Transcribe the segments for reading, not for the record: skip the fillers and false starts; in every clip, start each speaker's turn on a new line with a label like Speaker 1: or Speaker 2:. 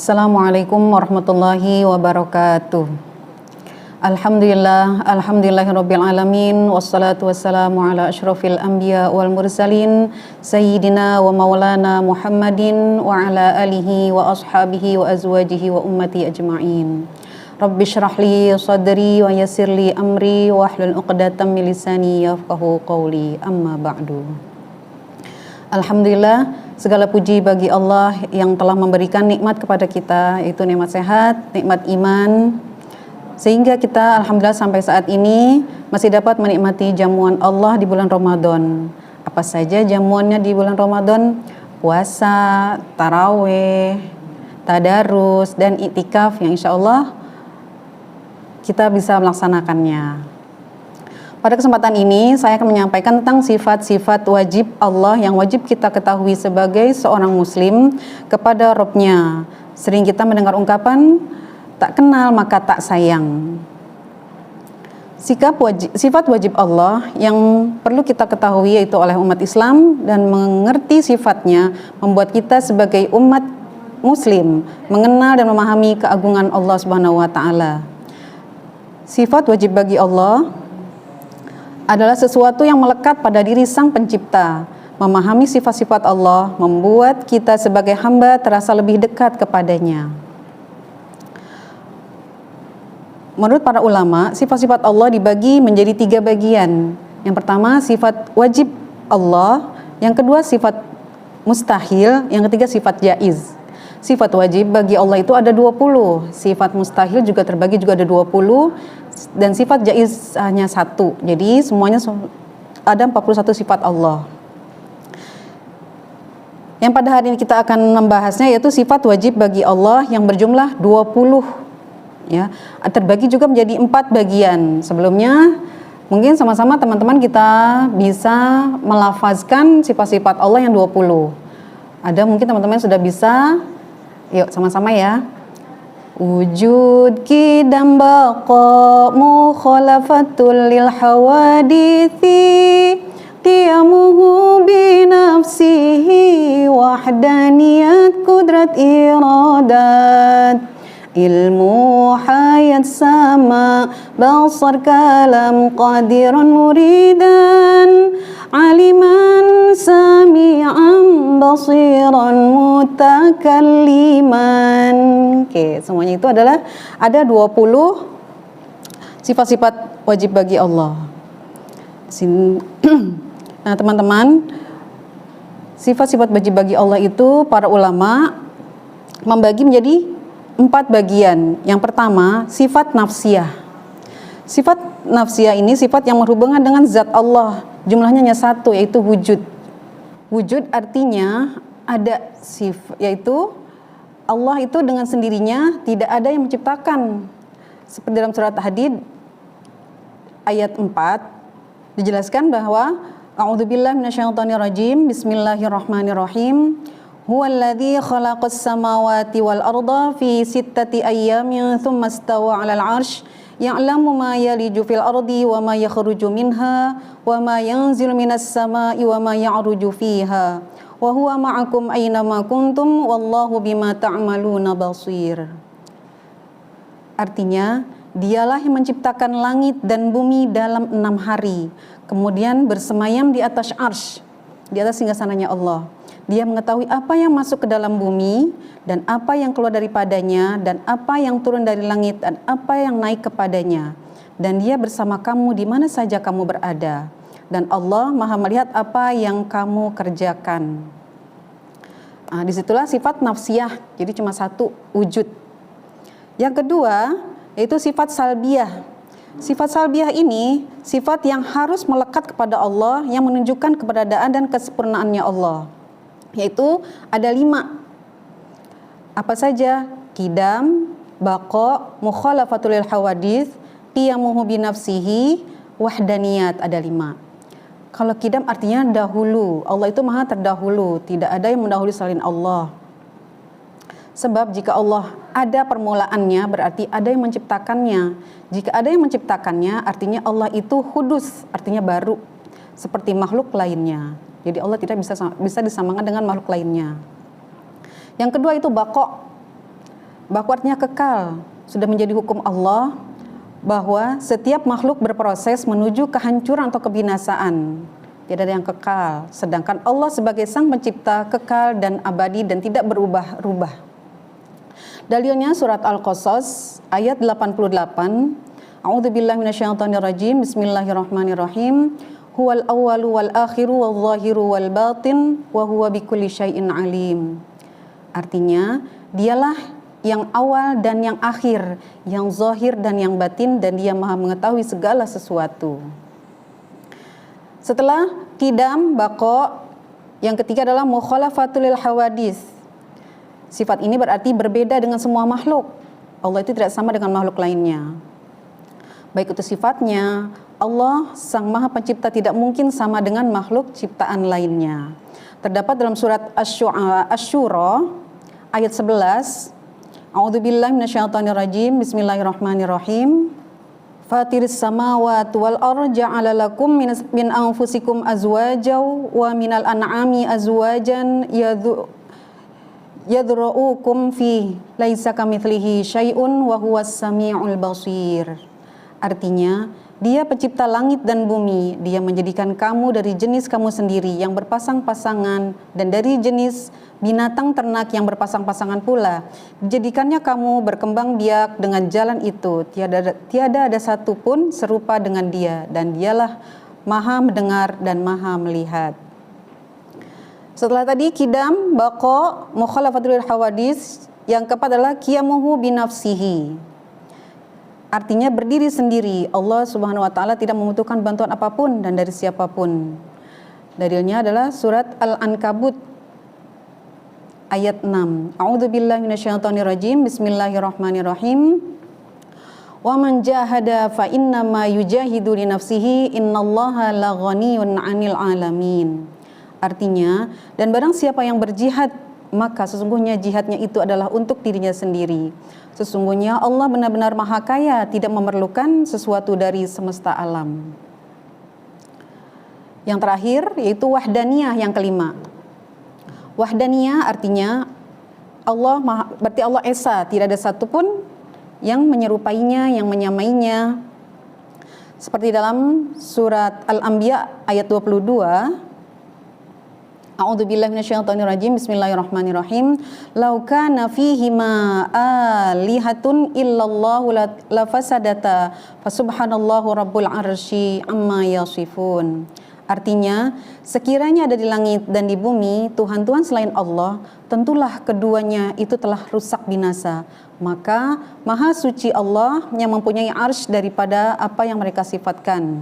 Speaker 1: Assalamualaikum warahmatullahi wabarakatuh. Alhamdulillahirabbil alamin, wassalatu wassalamu ala asyrofil anbiya wal mursalin sayyidina wa maulana Muhammadin wa ala alihi wa ashabihi wa azwajihi wa ummati ajma'in. Rabbi shrah li sadri wa yassir li amri wa hlul 'uqdatam min lisani yafqahu qawli, amma ba'du. Alhamdulillah, segala puji bagi Allah yang telah memberikan nikmat kepada kita, yaitu nikmat sehat, nikmat iman, sehingga kita alhamdulillah sampai saat ini masih dapat menikmati jamuan Allah di bulan Ramadan. Apa saja jamuannya di bulan Ramadan? Puasa, taraweh, tadarus, dan iktikaf yang insya Allah kita bisa melaksanakannya. Pada kesempatan ini saya akan menyampaikan tentang sifat-sifat wajib Allah yang wajib kita ketahui sebagai seorang muslim kepada Rabb-Nya. Sering kita mendengar ungkapan tak kenal maka tak sayang. Sifat wajib Allah yang perlu kita ketahui yaitu oleh umat Islam, dan mengerti sifatnya membuat kita sebagai umat muslim mengenal dan memahami keagungan Allah Subhanahu wa taala. Sifat wajib bagi Allah adalah sesuatu yang melekat pada diri Sang Pencipta. Memahami sifat-sifat Allah membuat kita sebagai hamba terasa lebih dekat kepadanya. Menurut para ulama, sifat-sifat Allah dibagi menjadi 3 bagian. Yang pertama, sifat wajib Allah. Yang kedua, sifat mustahil. Yang ketiga, sifat jaiz. Sifat wajib bagi Allah itu ada 20. Sifat mustahil juga terbagi juga ada 20. Dan sifat jaiz hanya 1. Jadi semuanya ada 41 sifat Allah. Yang pada hari ini kita akan membahasnya yaitu sifat wajib bagi Allah yang berjumlah 20. Ya, terbagi juga menjadi 4 bagian. Sebelumnya mungkin sama-sama teman-teman kita bisa melafazkan sifat-sifat Allah yang 20. Ada mungkin teman-teman sudah bisa. Yuk sama-sama ya. Wujud qidam baqa mukhalafatul lil hawadithi qiyamuhu bi nafsihi wahdaniyat qudrat iradat ilmu hayat sama basar kalam qadiran muridan aliman sami'an basiran mutakalliman. Oke, semuanya itu adalah ada 20 sifat-sifat wajib bagi Allah. Nah, teman-teman, sifat-sifat wajib bagi Allah itu para ulama membagi menjadi 4 bagian. Yang pertama, sifat nafsiyah. Sifat nafsiyah ini sifat yang berhubungan dengan zat Allah. Jumlahnya hanya 1, yaitu wujud. Wujud artinya ada sifat, yaitu Allah itu dengan sendirinya tidak ada yang menciptakan. Seperti dalam surat Hadid ayat 4 dijelaskan bahwa a'udzubillahi minasyaitonirrajim, bismillahirrahmanirrahim. Huwallazi khalaqas samawati wal arda fi sittati ayyamin tsumma istawa 'alal 'arsy ya'lamu ma yaliju fil ardi wa ma yakhruju minha wa ma yanzilu minas samai wa ma ya'ruju fiha wa huwa ma'akum aina ma kuntum wallahu bima ta'maluna basir. Artinya, dialah yang menciptakan langit dan bumi dalam 6 hari, kemudian bersemayam di atas arsy, di atas singgasananya Allah. Dia mengetahui apa yang masuk ke dalam bumi dan apa yang keluar daripadanya dan apa yang turun dari langit dan apa yang naik kepadanya. Dan dia bersama kamu di mana saja kamu berada. Dan Allah Maha melihat apa yang kamu kerjakan. Nah, disitulah sifat nafsiyah, jadi cuma 1, wujud. Yang kedua, yaitu sifat salbiyah. Sifat salbiyah ini sifat yang harus melekat kepada Allah, yang menunjukkan keberadaan dan kesempurnaannya Allah. Yaitu ada 5. Apa saja? Qidam, baqa, mukhalafatul lil hawadits, qiyamuhu bi nafsihi, wahdaniyat, ada 5. Kalau qidam artinya dahulu. Allah itu maha terdahulu, tidak ada yang mendahului selain Allah. Sebab jika Allah ada permulaannya berarti ada yang menciptakannya. Jika ada yang menciptakannya artinya Allah itu hudus, artinya baru, seperti makhluk lainnya. Jadi Allah tidak bisa disamakan dengan makhluk lainnya. Yang kedua itu baqa. Baku artinya kekal, sudah menjadi hukum Allah bahwa setiap makhluk berproses menuju kehancuran atau kebinasaan. Tidak ada yang kekal, sedangkan Allah sebagai sang pencipta kekal dan abadi dan tidak berubah-ubah. Dalilnya surat Al-Qasas ayat 88. A'udzubillahi minasyaitonirrajim. Bismillahirrahmanirrahim. Huwal awwalu wal akhiru wal zahiru wal batin wa huwa bikulli syai'in alim. Artinya, dialah yang awal dan yang akhir, yang zahir dan yang batin, dan dia maha mengetahui segala sesuatu. Setelah qidam, baqa, yang ketiga adalah mukhalafatul hawadis. Sifat ini berarti berbeda dengan semua makhluk. Allah itu tidak sama dengan makhluk lainnya. Baik itu sifatnya, Allah sang maha pencipta tidak mungkin sama dengan makhluk ciptaan lainnya. Terdapat dalam surat Asy-Syura ayat 11. A'udzubillahi minasyaitonirrajim. Bismillahirrahmanirrahim. Fatiris samawati wal ardi ja'ala lakum min anfusikum azwajan wa minal an'ami azwajan yadhra'ukum fi laisa kamitslihi syai'un wa huwas samiul basir. Artinya, Dia pencipta langit dan bumi. Dia menjadikan kamu dari jenis kamu sendiri yang berpasang-pasangan dan dari jenis binatang ternak yang berpasang-pasangan pula. Dijadikannya kamu berkembang biak dengan jalan itu. Tiada ada satu pun serupa dengan Dia, dan Dialah Maha mendengar dan Maha melihat. Setelah tadi qidam, baqa, mukhalafatul hawadis, yang keempat adalah qiyamuhu binafsihi. Artinya berdiri sendiri. Allah Subhanahu wa taala tidak membutuhkan bantuan apapun dan dari siapapun. Dalilnya adalah surat Al-Ankabut ayat 6. A'udzubillahi minasyaitonirrajim. Bismillahirrahmanirrahim. Wa man jahada fa innama yujahidu li nafsihi innallaha laghaniyyun 'anil 'alamin. Artinya, dan barang siapa yang berjihad, maka sesungguhnya jihadnya itu adalah untuk dirinya sendiri. Sesungguhnya Allah benar-benar maha kaya, tidak memerlukan sesuatu dari semesta alam. Yang terakhir yaitu wahdaniyah yang kelima. Wahdaniyah artinya Allah berarti Allah esa, tidak ada satupun yang menyerupainya, yang menyamainya. Seperti dalam surat Al-Anbiya ayat 22. A'udzubillahi minasyaitonirrajim. Bismillahirrahmanirrahim. Lau kana fihima alihatun illallahu lafasadata fasubhanallahu rabbul arsy amma yasifun. Artinya, sekiranya ada di langit dan di bumi Tuhan-Tuhan selain Allah, tentulah keduanya itu telah rusak binasa. Maka maha suci Allah yang mempunyai arsy daripada apa yang mereka sifatkan.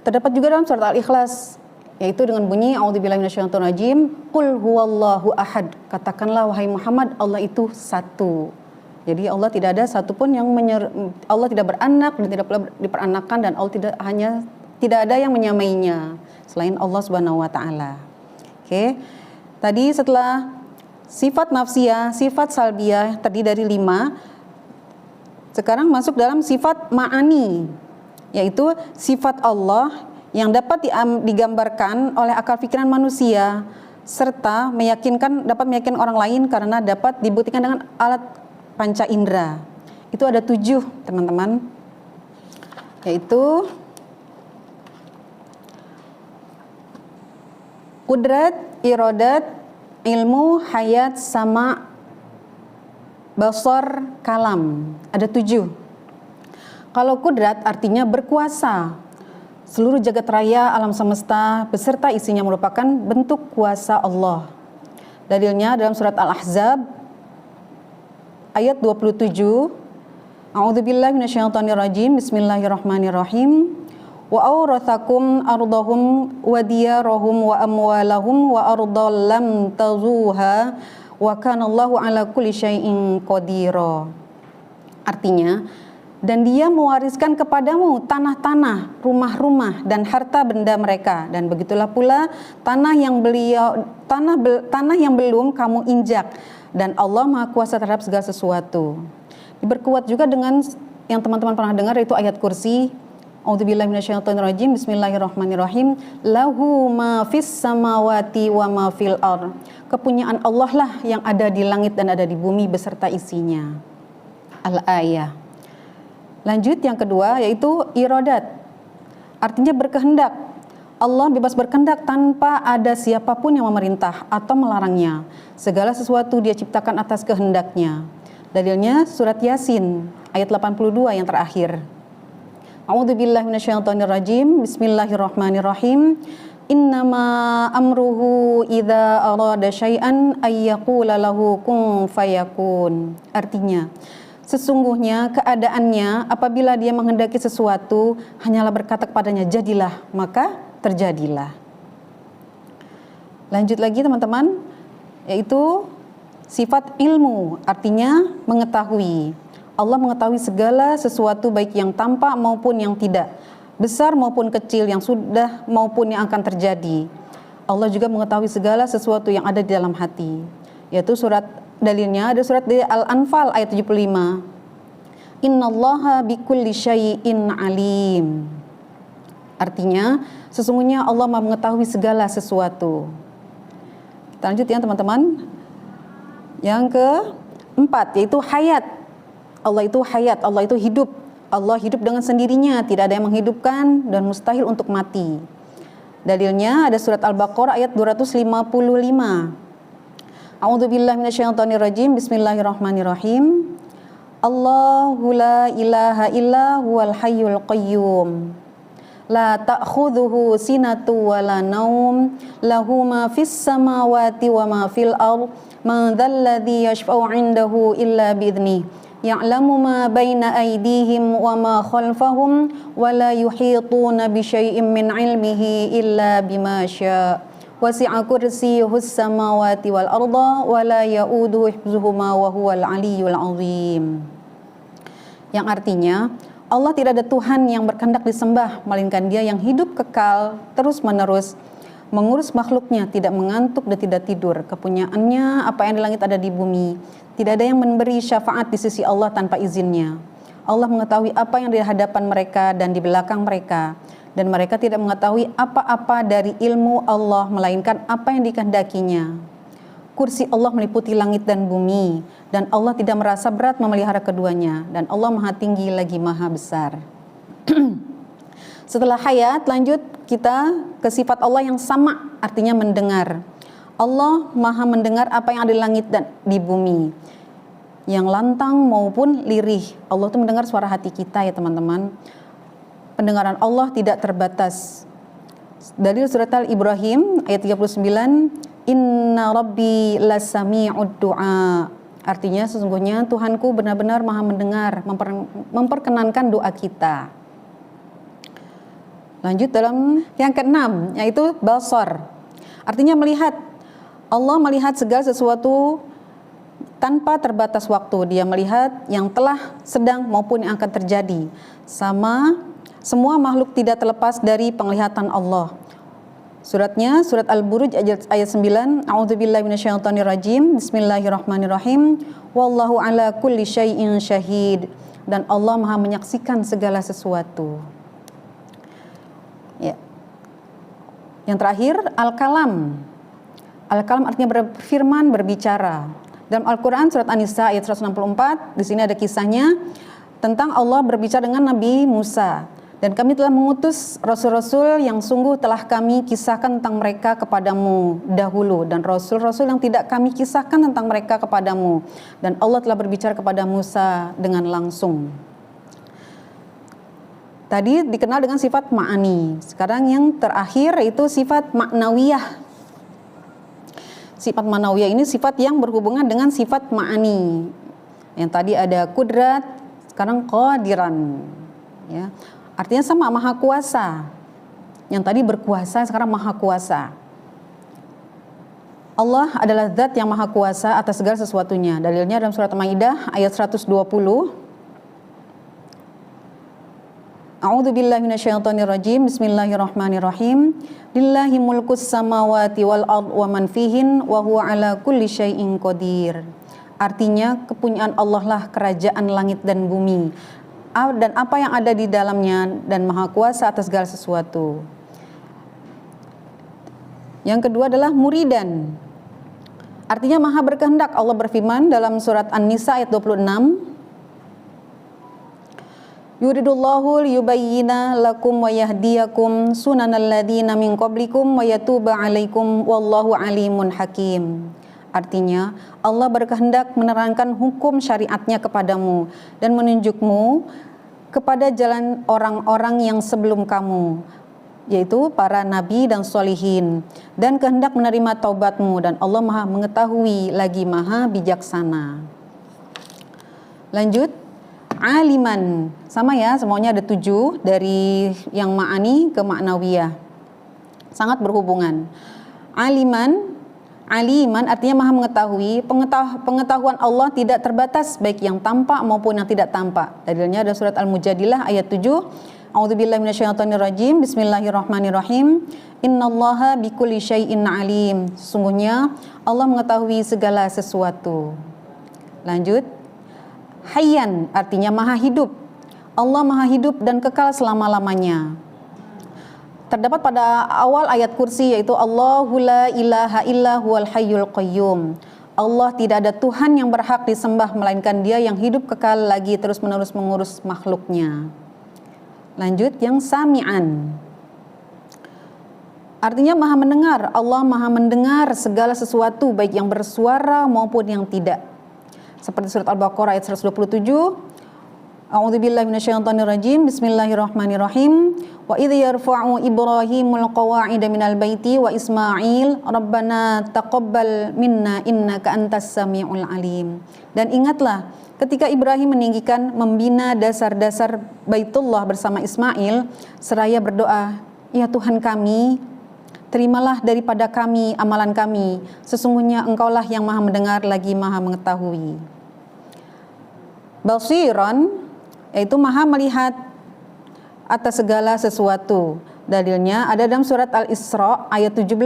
Speaker 1: Terdapat juga dalam surat Al-Ikhlas, yaitu dengan bunyi a'udzubillahi minasyaitonirrajim, qul huwallahu ahad. Katakanlah wahai Muhammad, Allah itu satu. Jadi Allah tidak ada satupun yang Allah tidak beranak dan tidak pula diperanakan, dan Allah tidak ada yang menyamainya selain Allah Subhanahu wa taala. Oke. Tadi setelah sifat nafsiyah, sifat salbiyah terdiri dari 5. Sekarang masuk dalam sifat ma'ani, yaitu sifat Allah yang dapat digambarkan oleh akal pikiran manusia serta dapat meyakinkan orang lain karena dapat dibuktikan dengan alat panca indera. Itu ada 7, teman-teman, yaitu kudrat, iradat, ilmu, hayat, sama, basar, kalam. Ada 7. Kalau kudrat artinya berkuasa. Seluruh jagat raya alam semesta beserta isinya merupakan bentuk kuasa Allah. Dalilnya dalam surat Al-Ahzab ayat 27. A'udzubillahi minasyaitonirrajim. Bismillahirrahmanirrahim. Wa awrathakum ardahum wa diyarahum wa amwalahum wa ardal lam tazuha wa kanallahu ala kulli syai'in qadira. Artinya, dan Dia mewariskan kepadamu tanah-tanah, rumah-rumah dan harta benda mereka, dan begitulah pula tanah yang belum kamu injak, dan Allah Maha Kuasa terhadap segala sesuatu. Diperkuat juga dengan yang teman-teman pernah dengar, yaitu ayat kursi, A'udzubillahi minasyaitonirrajim. Bismillahirrahmanirrahim. Lahu ma fis samawati wa ma fil ardh. Kepunyaan Allah lah yang ada di langit dan ada di bumi beserta isinya. Al-ayah. Lanjut yang kedua yaitu iradat. Artinya berkehendak. Allah bebas berkehendak tanpa ada siapapun yang memerintah atau melarangnya. Segala sesuatu Dia ciptakan atas kehendaknya. Dalilnya surat Yasin ayat 82 yang terakhir. A'udzubillahi minasyaitonirrajim. Bismillahirrahmanirrahim. Innama amruhu idza arada syai'an ayyaqula lahu kun fayakun. Artinya, sesungguhnya keadaannya apabila Dia menghendaki sesuatu hanyalah berkata kepadanya jadilah, maka terjadilah. Lanjut lagi teman-teman, yaitu sifat ilmu, artinya mengetahui. Allah mengetahui segala sesuatu baik yang tampak maupun yang tidak, besar maupun kecil, yang sudah maupun yang akan terjadi. Allah juga mengetahui segala sesuatu yang ada di dalam hati. Yaitu surat dalilnya ada surat di Al-Anfal ayat 75. Innallaha bikulli syai'in alim. Artinya sesungguhnya Allah Maha mengetahui segala sesuatu. Kita lanjut ya teman-teman. Yang keempat yaitu hayat. Allah itu hayat, Allah itu hidup. Allah hidup dengan sendirinya, tidak ada yang menghidupkan dan mustahil untuk mati. Dalilnya ada surat Al-Baqarah ayat 255. A'udzubillahi minasyaitonirrajim. Bismillahirrahmanirrahim. Allahu la ilaha illa huwal hayyul qayyum. La ta'khudhuhu sinatu wa la naum. Lahu ma fis samawati wa ma fil ardh. Man dzalladzi yashfa'u 'indahu illa bi'idhnihi. Ya'lamu ma baina aydihim wa ma khalfahum wa la yuhituna bi syai'in min 'ilmihi illa bima syaa. Wasi'a kursiyyuhus samawati wal arda wa la ya'uduhu hifdzuhuma wa huwal 'aliyyul 'azim. Yang artinya Allah tidak ada Tuhan yang berkehendak disembah melainkan Dia yang hidup kekal terus-menerus, mengurus makhluknya, tidak mengantuk dan tidak tidur. Kepunyaannya apa yang di langit ada di bumi. Tidak ada yang memberi syafaat di sisi Allah tanpa izinnya. Allah mengetahui apa yang di hadapan mereka dan di belakang mereka. Dan mereka tidak mengetahui apa-apa dari ilmu Allah melainkan apa yang dikehendakinya. Kursi Allah meliputi langit dan bumi. Dan Allah tidak merasa berat memelihara keduanya. Dan Allah Maha Tinggi lagi Maha Besar. Setelah hayat, lanjut kita ke sifat Allah yang sama, artinya mendengar. Allah Maha mendengar apa yang ada di langit dan di bumi, yang lantang maupun lirih. Allah itu mendengar suara hati kita ya teman-teman. Pendengaran Allah tidak terbatas. Dari surat Al-Ibrahim ayat 39, Inna Rabbi lasami'ud du'a. Artinya sesungguhnya Tuhanku benar-benar Maha mendengar, memperkenankan doa kita. Lanjut dalam yang keenam, yaitu basar. Artinya melihat. Allah melihat segala sesuatu tanpa terbatas waktu. Dia melihat yang telah, sedang maupun yang akan terjadi. Semua makhluk tidak terlepas dari penglihatan Allah. Suratnya surat Al-Buruj ayat 9. A'udzubillahi minasyaitonirrajim. Bismillahirrahmanirrahim. Wallahu ala kulli syai'in syahid. Dan Allah Maha menyaksikan segala sesuatu. Ya. Yang terakhir Al-Kalam. Al-Kalam artinya berfirman, berbicara. Dalam Al-Quran surat An-Nisa ayat 164, di sini ada kisahnya tentang Allah berbicara dengan Nabi Musa. Dan kami telah mengutus rasul-rasul yang sungguh telah kami kisahkan tentang mereka kepadamu dahulu. Dan rasul-rasul yang tidak kami kisahkan tentang mereka kepadamu. Dan Allah telah berbicara kepada Musa dengan langsung. Tadi dikenal dengan sifat ma'ani. Sekarang yang terakhir itu sifat ma'nawiyah. Sifat ma'nawiyah ini sifat yang berhubungan dengan sifat ma'ani. Yang tadi ada kudrat, sekarang qadiran. Ya. Artinya sama, maha kuasa. Yang tadi berkuasa, sekarang maha kuasa. Allah adalah zat yang maha kuasa atas segala sesuatunya. Dalilnya dalam surat Al-Maidah ayat 120. A'udzubillahi minasyaitonirrajim. Bismillahirrahmanirrahim. Lillahi mulkus samawati wal ard wa man fihin wa huwa ala kulli syai'in qadir. Artinya kepunyaan Allah lah kerajaan langit dan bumi dan apa yang ada di dalamnya, dan Maha Kuasa atas segala sesuatu. Yang kedua adalah muridan. Artinya Maha berkehendak. Allah berfirman dalam surat An-Nisa ayat 26, yuridullahu liyubayyina lakum wa yahdiyakum sunanal ladzina min qablikum wa yatuba 'alaikum wallahu alimun hakim. Artinya Allah berkehendak menerangkan hukum syariatnya kepadamu dan menunjukmu kepada jalan orang-orang yang sebelum kamu, yaitu para nabi dan sholihin, dan kehendak menerima taubatmu, dan Allah Maha mengetahui lagi Maha bijaksana. Lanjut, aliman, sama ya, semuanya ada 7 dari yang ma'ani ke ma'nawiyah, sangat berhubungan. Aliman artinya Maha mengetahui. Pengetahuan Allah tidak terbatas, baik yang tampak maupun yang tidak tampak. Dalilnya ada surat Al-Mujadilah ayat 7. A'udzubillahi minasyaitonirrajim. Bismillahirrahmanirrahim. Innallaha bikulli syai'in alim. Sesungguhnya Allah mengetahui segala sesuatu. Lanjut. Hayyan artinya Maha hidup. Allah Maha hidup dan kekal selama-lamanya. Terdapat pada awal ayat kursi, yaitu Allahu la ilaha illa huwal hayyul qayyum. Allah tidak ada Tuhan yang berhak disembah melainkan Dia yang hidup kekal lagi terus-menerus mengurus makhluknya. Lanjut, yang sami'an. Artinya Maha mendengar. Allah Maha mendengar segala sesuatu, baik yang bersuara maupun yang tidak. Seperti surat Al-Baqarah ayat 127. A'udzubillahi minasyaitonirrajim. Bismillahirrahmanirrahim. Wa idh yarfa'u Ibrahimul qawa'ida minal baiti wa Ismail Rabbana taqabbal minna innaka antas samiul alim. Dan ingatlah ketika Ibrahim meninggikan membina dasar-dasar Baitullah bersama Ismail, seraya berdoa, ya Tuhan kami, terimalah daripada kami amalan kami, sesungguhnya Engkaulah yang Maha mendengar lagi Maha mengetahui. Basiran, yaitu Maha melihat atas segala sesuatu. Dalilnya ada dalam surat Al-Isra ayat 17.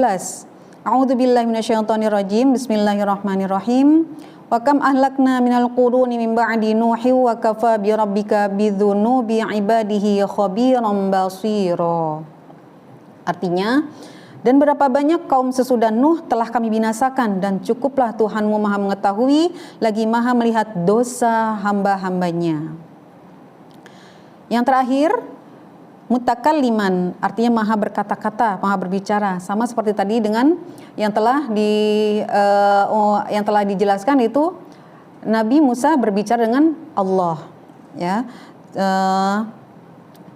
Speaker 1: A'udzubillahi minasyaitonirrajim. Bismillahirrahmanirrahim. Wa kam ahlakna minal quruni min ba'di Nuhi wa kafa bi rabbika bidzunubi ibadihi khabiran basira. Artinya, dan berapa banyak kaum sesudah Nuh telah kami binasakan, dan cukuplah Tuhanmu Maha mengetahui lagi Maha melihat dosa hamba-hambanya. Yang terakhir, mutakalliman, artinya Maha berkata-kata, Maha berbicara, sama seperti tadi dengan yang telah dijelaskan, itu Nabi Musa berbicara dengan Allah, ya,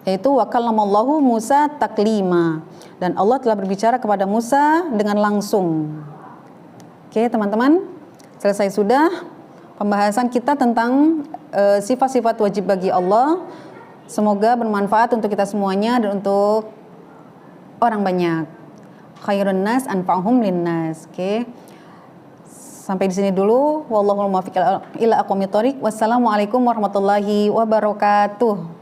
Speaker 1: yaitu wa kallamallahu Musa taklima, dan Allah telah berbicara kepada Musa dengan langsung. Oke, teman-teman, selesai sudah pembahasan kita tentang sifat-sifat wajib bagi Allah. Semoga bermanfaat untuk kita semuanya dan untuk orang banyak. Khairun nas anfa'uhum linnas. Oke. Sampai di sini dulu. Wallahul muwaffiq ila aqwamit thoriq. Wassalamualaikum warahmatullahi wabarakatuh.